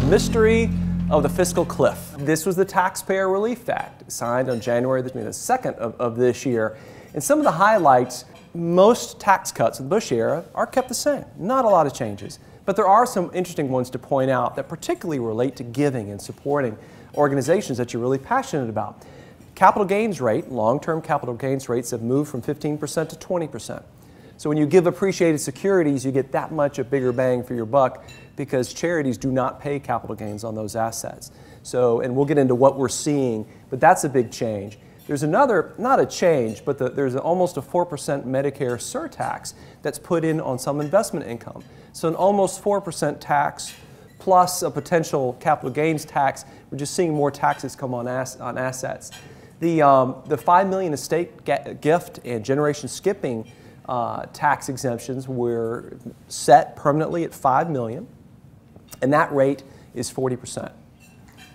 mystery of the fiscal cliff. This was the Taxpayer Relief Act, signed on January the 2nd of this year. And some of the highlights, most tax cuts in the Bush era are kept the same. Not a lot of changes. But there are some interesting ones to point out that particularly relate to giving and supporting organizations that you're really passionate about. Capital gains rate, long-term capital gains rates have moved from 15% to 20%. So when you give appreciated securities, you get that much a bigger bang for your buck because charities do not pay capital gains on those assets. So, and we'll get into what we're seeing, but that's a big change. There's another, not a change, but there's almost a 4% Medicare surtax that's put in on some investment income. So an almost 4% tax plus a potential capital gains tax. We're just seeing more taxes come on assets. The $5 million estate gift and generation skipping tax exemptions were set permanently at $5 million, and that rate is 40%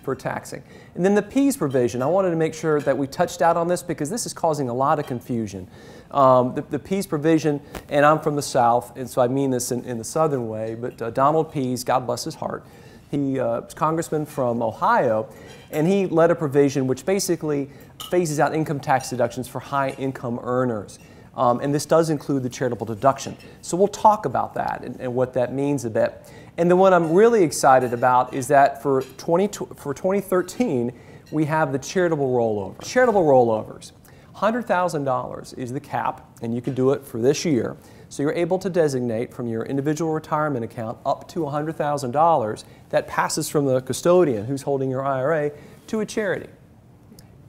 for taxing. And then the PEAS provision, I wanted to make sure that we touched out on this because this is causing a lot of confusion. The PEAS provision, and I'm from the South, and so I mean this in the Southern way, but Donald Pease, God bless his heart, he was congressman from Ohio, and he led a provision which basically phases out income tax deductions for high income earners. And this does include the charitable deduction. So we'll talk about that and what that means a bit. And then what I'm really excited about is that for 2013, we have the charitable rollover. Charitable rollovers. $100,000 is the cap, and you can do it for this year. So you're able to designate from your individual retirement account up to $100,000 that passes from the custodian who's holding your IRA to a charity.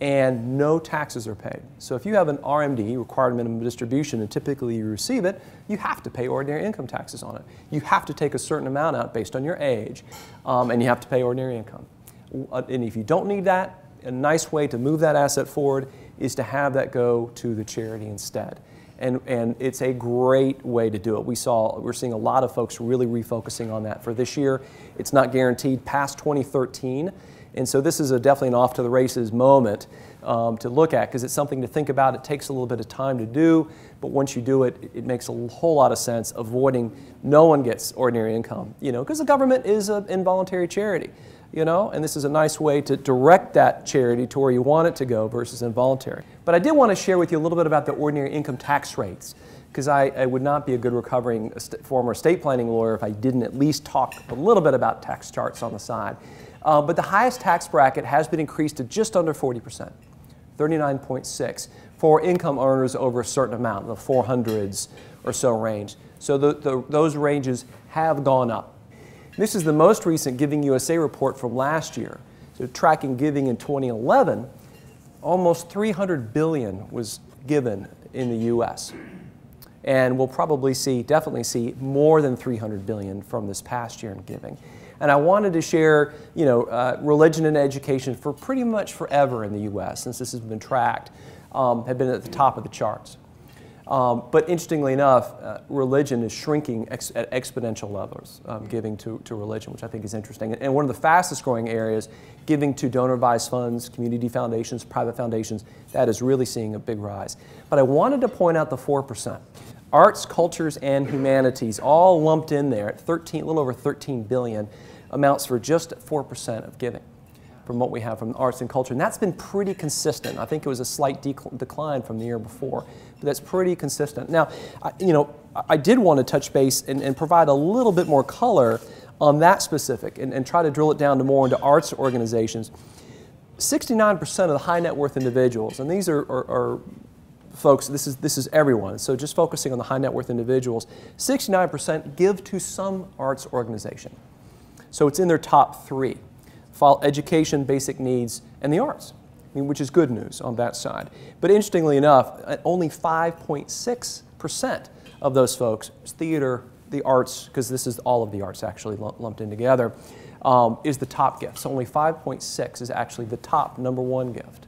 And no taxes are paid. So if you have an RMD, required minimum distribution, and typically you receive it, you have to pay ordinary income taxes on it. You have to take a certain amount out based on your age, and you have to pay ordinary income. And if you don't need that, a nice way to move that asset forward is to have that go to the charity instead. And it's a great way to do it. We're seeing a lot of folks really refocusing on that for this year. It's not guaranteed past 2013. And so this is definitely an off to the races moment to look at because it's something to think about. It takes a little bit of time to do, but once you do it, it makes a whole lot of sense avoiding no one gets ordinary income, because the government is an involuntary charity, and this is a nice way to direct that charity to where you want it to go versus involuntary. But I did want to share with you a little bit about the ordinary income tax rates because I would not be a good recovering former estate planning lawyer if I didn't at least talk a little bit about tax charts on the side. But the highest tax bracket has been increased to just under 40%, 39.6, for income earners over a certain amount, the 400s or so range. So those ranges have gone up. This is the most recent Giving USA report from last year. So tracking giving in 2011, almost $300 billion was given in the U.S. And we'll probably definitely see more than $300 billion from this past year in giving. And I wanted to share, religion and education for pretty much forever in the U.S., since this has been tracked, have been at the top of the charts. But interestingly enough, religion is shrinking at exponential levels, giving to religion, which I think is interesting. And one of the fastest growing areas, giving to donor-advised funds, community foundations, private foundations, that is really seeing a big rise. But I wanted to point out the 4%. Arts, cultures, and humanities, all lumped in there at a little over $13 billion, amounts for just 4% of giving from what we have from arts and culture. And that's been pretty consistent. I think it was a slight decline from the year before, but that's pretty consistent. Now, I did want to touch base and provide a little bit more color on that specific and try to drill it down to more into arts organizations. 69% of the high net worth individuals, and these are folks, this is everyone, so just focusing on the high net worth individuals, 69% give to some arts organization. So it's in their top three: education, basic needs, and the arts, which is good news on that side. But interestingly enough, only 5.6% of those folks, theater, the arts, because this is all of the arts actually lumped in together, is the top gift. So only 5.6 is actually the top #1 gift.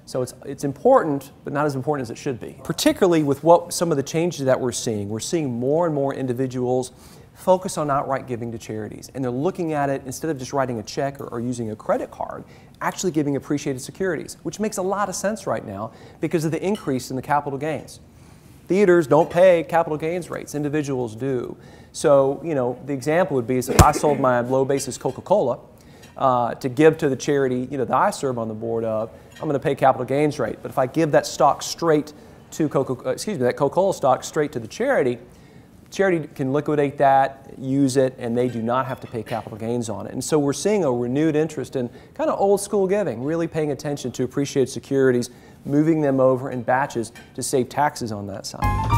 So it's important, but not as important as it should be. Particularly with some of the changes that we're seeing more and more individuals focus on outright giving to charities. And they're looking at it, instead of just writing a check or using a credit card, actually giving appreciated securities, which makes a lot of sense right now because of the increase in the capital gains. Theaters don't pay capital gains rates, individuals do. So, the example would be is if I sold my low basis Coca-Cola to give to the charity, that I serve on the board of, I'm going to pay capital gains rate. But if I give that stock straight to that Coca-Cola stock straight to the charity can liquidate that, use it, and they do not have to pay capital gains on it. And so we're seeing a renewed interest in kind of old school giving, really paying attention to appreciated securities, moving them over in batches to save taxes on that side.